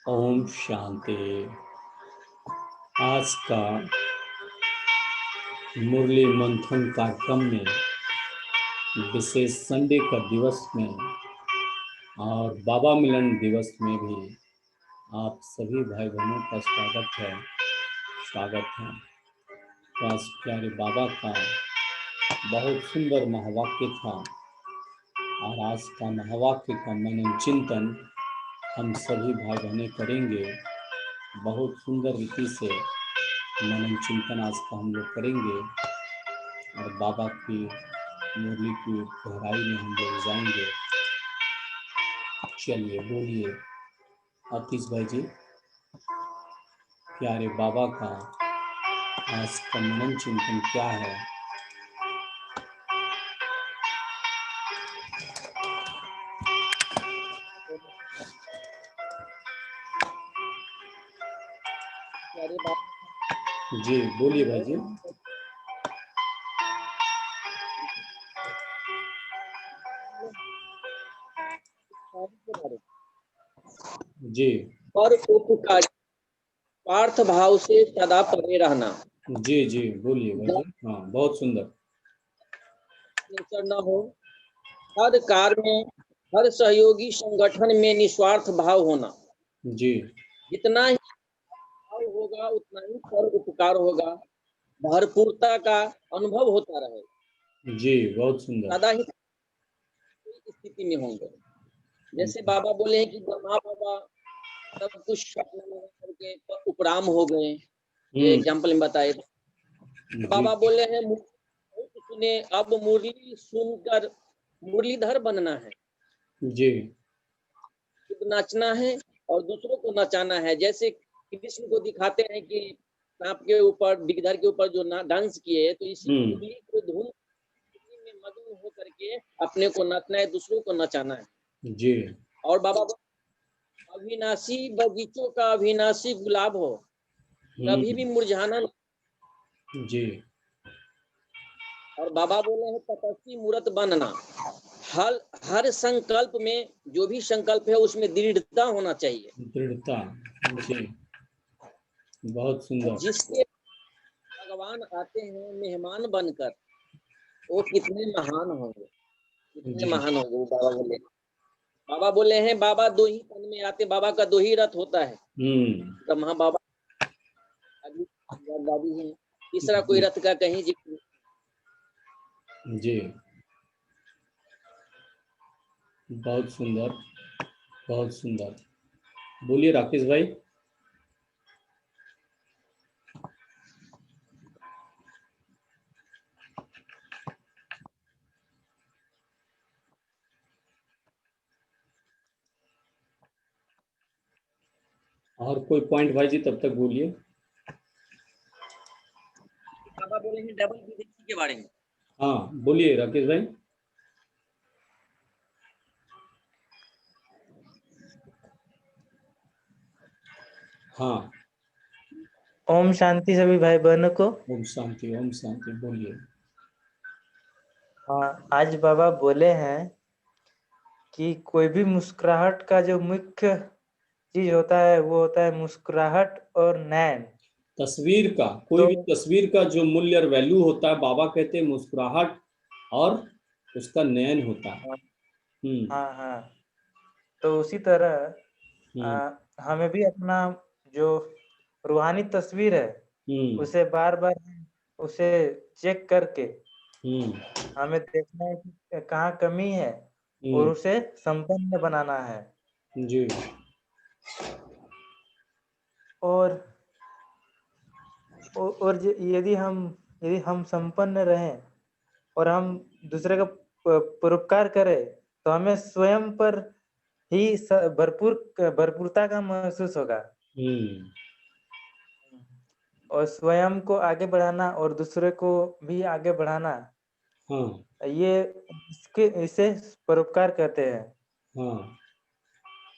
ओम शांति। आज का मुरली मंथन कार्यक्रम में विशेष संडे का दिवस में और बाबा मिलन दिवस में भी आप सभी भाई बहनों का स्वागत है। पास प्यारे बाबा का बहुत सुंदर महावाक्य था और आज का महावाक्य का मनन चिंतन हम सभी भाई बहनें करेंगे। बहुत सुंदर रीति से मनन चिंतन आज का हम लोग करेंगे और बाबा की मुरली की गहराई में हम लोग जाएंगे। चलिए बोलिए आतिश भाई जी, प्यारे बाबा का आज का मनन चिंतन क्या है? प्यारे बाबा जी बोलिए भाई जी। जी और उपकारी पार्थ भाव से सदा परे रहना। जी जी बोलिए भाई जी। हाँ बहुत सुंदर। न हो हर कार्य में, हर सहयोगी संगठन में निस्वार्थ भाव होना। जी जितना ही भाव होगा उतना ही पर उपकार होगा। भरपूरता का अनुभव होता रहे। जी बहुत सुंदर। सदा ही स्थिति में होंगे। जैसे बाबा बोले हैं कि ब्रह्मा बाबा सब कुछ अपना लगा करके उपराम हो गए। ये एग्जाम्पल में बताए थे। बाबा बोले हैं सुने, अब मुरली सुनकर मुरलीधर बनना है। जी खुद नाचना है और दूसरों को नचाना है। जैसे कृष्ण को दिखाते हैं कि सांप के ऊपर, गिरधर के ऊपर जो डांस किए, तो इसी मुरली को धुन में मगन हो करके अपने को नाचना है, दूसरों को नचाना है। जी और बाबा अविनाशी बगीचों का अविनाशी गुलाब हो, कभी भी मुरझाना नहीं। जी और बाबा बोले हैं तपस्वी मूर्त बनना। हर संकल्प में, जो भी संकल्प है उसमें दृढ़ता होना चाहिए। दृढ़ता। जी बहुत सुंदर। जिसके भगवान आते हैं मेहमान बनकर, वो कितने महान होंगे, कितने महान होंगे। वो बाबा बोले हैं बाबा दो ही तन में आते, बाबा का दो ही रथ होता है। ब्रह्मा बाबा दादी है, तीसरा कोई रथ का कहीं जिक्र। जी बहुत सुंदर, बहुत सुंदर। बोलिए राकेश भाई। और कोई पॉइंट भाई जी तब तक बोलिए। बाबा बोले हैं डबल विदेशी के बारे में। हाँ बोलिए राकेश भाई। हाँ ओम शांति सभी भाई बहनों को। ओम शांति बोलिए। हाँ, आज बाबा बोले हैं कि कोई भी मुस्कुराहट का जो मुख्य चीज होता है वो होता है मुस्कुराहट और नैन। तस्वीर का, कोई भी तस्वीर का जो मूल्य और वैल्यू होता है, बाबा कहते हैं मुस्कुराहट और उसका नयन होता है। हाँ हाँ, तो उसी तरह हमें भी अपना जो रूहानी तस्वीर है उसे बार बार उसे चेक करके हमें देखना है कि कहाँ कमी है और उसे संपन्न बनाना है। जी और यदि हम संपन्न रहें और हम दूसरे का परोपकार करें तो हमें स्वयं पर ही भरपूरता का महसूस होगा। और स्वयं को आगे बढ़ाना और दूसरे को भी आगे बढ़ाना, ये इसे परोपकार कहते हैं। हाँ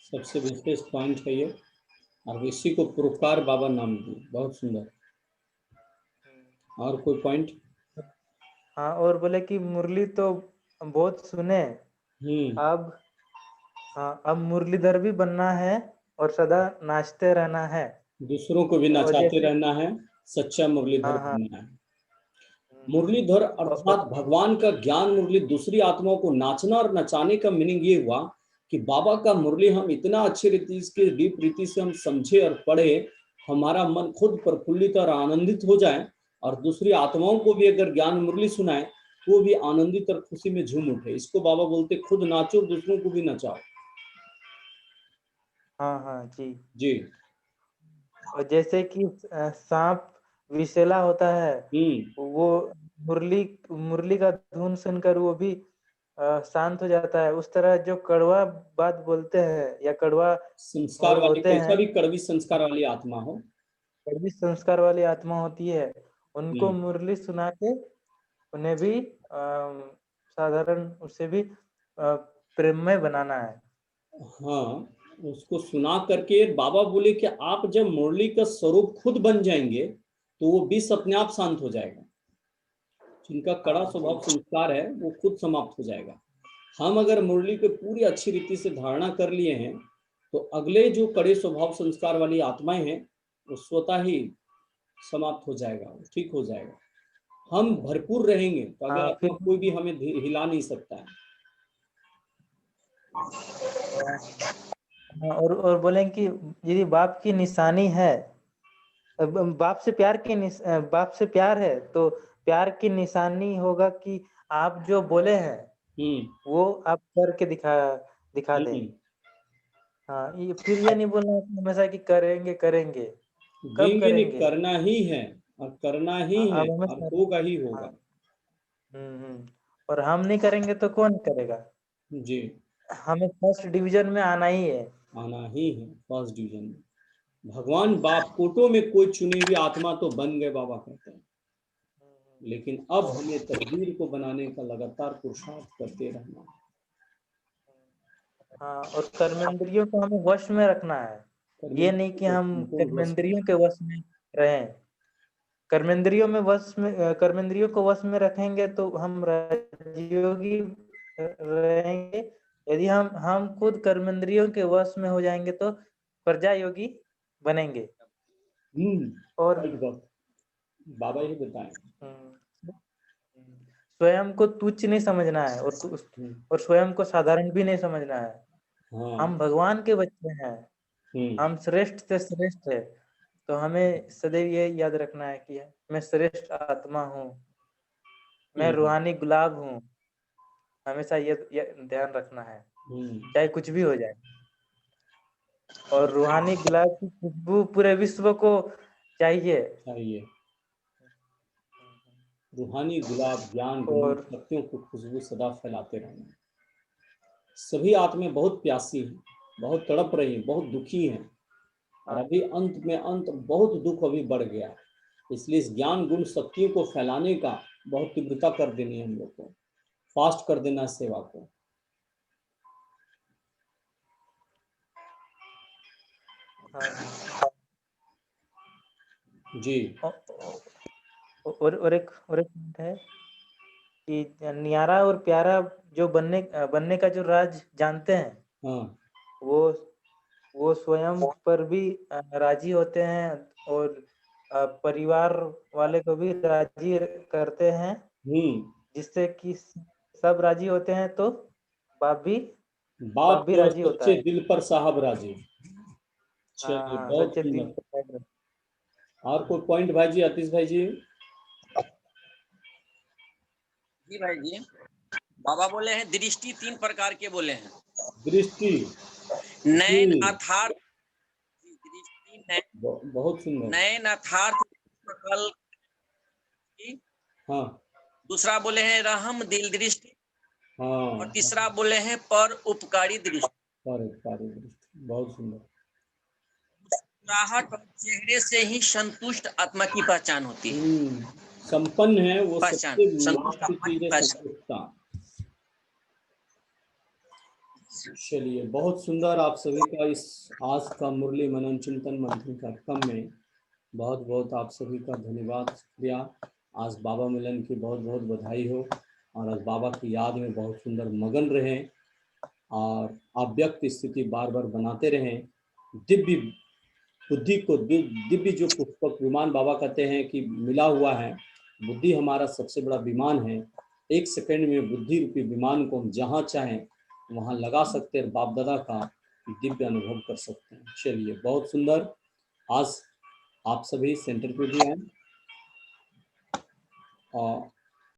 सबसे विशेष पॉइंट है ये, और इसी को परोपकार बाबा नाम दिए। बहुत सुंदर। और कोई पॉइंट? हाँ, और बोले कि मुरली तो बहुत सुने, अब मुरलीधर भी बनना है और सदा नाचते रहना है, दूसरों को भी और नचाते जैसे रहना है, सच्चा मुरलीधर हाँ हाँ बनना है। मुरलीधर और अर्थात भगवान का ज्ञान मुरली दूसरी आत्माओं को नाचना और नचाने का मीनिंग ये हुआ कि बाबा का मुरली हम इतना अच्छे रीति इसके डीप रीति से हम समझे और पढ़े, हमारा मन खुद प्रफुल्लित और आनंदित हो जाए, और दूसरी आत्माओं को भी अगर ज्ञान मुरली सुनाए वो भी आनंदित और खुशी में झूम उठे। इसको बाबा बोलते खुद नाचो, दूसरों को भी नचाओ। हाँ हाँ जी। जी। और जैसे कि सांप विषैला होता है, वो मुरली मुरली का धुन सुनकर वो भी शांत हो जाता है। उस तरह जो कड़वा बात बोलते हैं या कड़वा संस्कार वाली, होते कैसा हैं, भी कड़वी संस्कार वाली आत्मा हो, कड़वी संस्कार वाली आत्मा होती है, उनको हम्म मुरली सुना के उन्हें भी साधारण उससे भी प्रेममय बनाना है। हाँ, उसको सुना करके बाबा बोले कि आप जब मुरली का स्वरूप खुद बन जाएंगे तो वो विष अपने आप शांत हो जाएगा। जिनका कड़ा हाँ जी। स्वभाव संस्कार है वो खुद समाप्त हो जाएगा। हम अगर मुरली को पूरी अच्छी रीति से धारणा कर लिए हैं तो अगले जो कड़े स्वभाव संस्कार वाली आत्माएं हैं वो स्वतः ही समाप्त हो जाएगा, वो ठीक हो जाएगा। हम भरपूर रहेंगे तो अगला हाँ आत्मा फिर कोई भी हमें हिला नहीं सकता है। और बोलें कि यदि बाप की निशानी है, बाप से प्यार है, तो प्यार की निशानी होगा कि आप जो बोले हैं वो आप करके दिखा दें। हाँ, ये फिर ये नहीं बोलना कि हमेशा कि करेंगे करेंगे, कब देंगे नहीं, करेंगे। करना ही है, और करना ही है, अब हमें और होगा ही हाँ, होगा। और हम नहीं करेंगे तो कौन करेगा। जी, हमें फर्स्ट डिवीजन में आना ही है। आना ही है फर्स्ट डिवीजन में। भगवान बाप कोटों में कोई चुनी हुई आत्मा तो बन गए बाबा कहते हैं, लेकिन अब हमें तकदीर को बनाने का लगातार पुरुषार्थ करते रहना है। हाँ, और कर्मेंद्रियों को हमें वश में रखना है। ये नहीं कि हम कर्मेंद्रियों के वश में रहें। कर्मेंद्रियों को वश में रखेंगे तो हम राजयोगी रहेंगे। यदि हम खुद कर्मेंद्रियों के वश में हो जाएंगे तो प्रजा योगी बनेंगे। और बाबा ही बताएं, स्वयं को तुच्छ नहीं समझना है और स्वयं को साधारण भी नहीं समझना है। हाँ, हम भगवान के बच्चे हैं, हम श्रेष्ठ से श्रेष्ठ है। तो हमें सदैव ये याद रखना है कि मैं श्रेष्ठ आत्मा हूँ, मैं रूहानी गुलाब हूँ। हमेशा ये ध्यान रखना है, चाहे कुछ भी हो जाए। और रूहानी गुलाब की खुशबू पूरे विश्व को चाहिए। रूहानी गुलाब ज्ञान गुण और शक्तियों को खुशबू सदा फैलाते रहना। सभी आत्माएं बहुत प्यासी हैं, बहुत तड़प रही हैं, बहुत दुखी हैं, और अभी अंत में बहुत दुख अभी बढ़ गया। इसलिए इस ज्ञान गुण शक्तियों को फैलाने का बहुत तीव्रता कर देनी है हम लोग को, फास्ट कर देना सेवा को। जी। और एक पॉइंट है कि न्यारा और प्यारा जो बनने का जो राज जानते हैं, वो स्वयं पर भी राजी होते हैं और परिवार वाले को भी राजी करते हैं, जिससे कि सब राजी होते हैं तो बाप भी तो राजी होता सच्चे है। दिल पर साहब राजी। चलिए, हाँ, बहुत सच्चे दिल सुंदर। पर। और कोई पॉइंट भाई जी, आतिश भाई जी? जी भाई जी, बाबा बोले हैं दृष्टि 3 प्रकार के बोले हैं। दृष्टि, नयन अर्थात दृष्टि, बहुत सुंदर। नयन अर्थात सकल, हाँ, दूसरा बोले हैं रहम दिल दृष्टि, हाँ, और तीसरा बोले हैं पर उपकारी दृष्टि। दृष्टि बहुत सुंदर। मुस्कुराहट और चेहरे से ही संतुष्ट आत्मा की पहचान होती है। संपन्न है वो पहचान सबसे संतुष्ट महत्वपूर्ण आत्मा की चीज है, पहचान। संतुष्टता। चलिए, बहुत सुंदर। आप सभी का इस आज का मुरली मनन चिंतन मंथन कार्यक्रम में बहुत बहुत आप सभी का धन्यवाद, शुक्रिया। आज बाबा मिलन की बहुत बहुत बधाई हो, और आज बाबा की याद में बहुत सुंदर मगन रहें, और अव्यक्त स्थिति बार बार बनाते रहें। दिव्य बुद्धि को, दिव्य जो पुष्पक विमान बाबा कहते हैं कि मिला हुआ है, बुद्धि हमारा सबसे बड़ा विमान है। 1 सेकंड में बुद्धि रूपी विमान को हम जहाँ चाहें वहाँ लगा सकते हैं, बाप दादा का दिव्य अनुभव कर सकते हैं। चलिए, बहुत सुंदर। आज आप सभी सेंटर पे भी आए और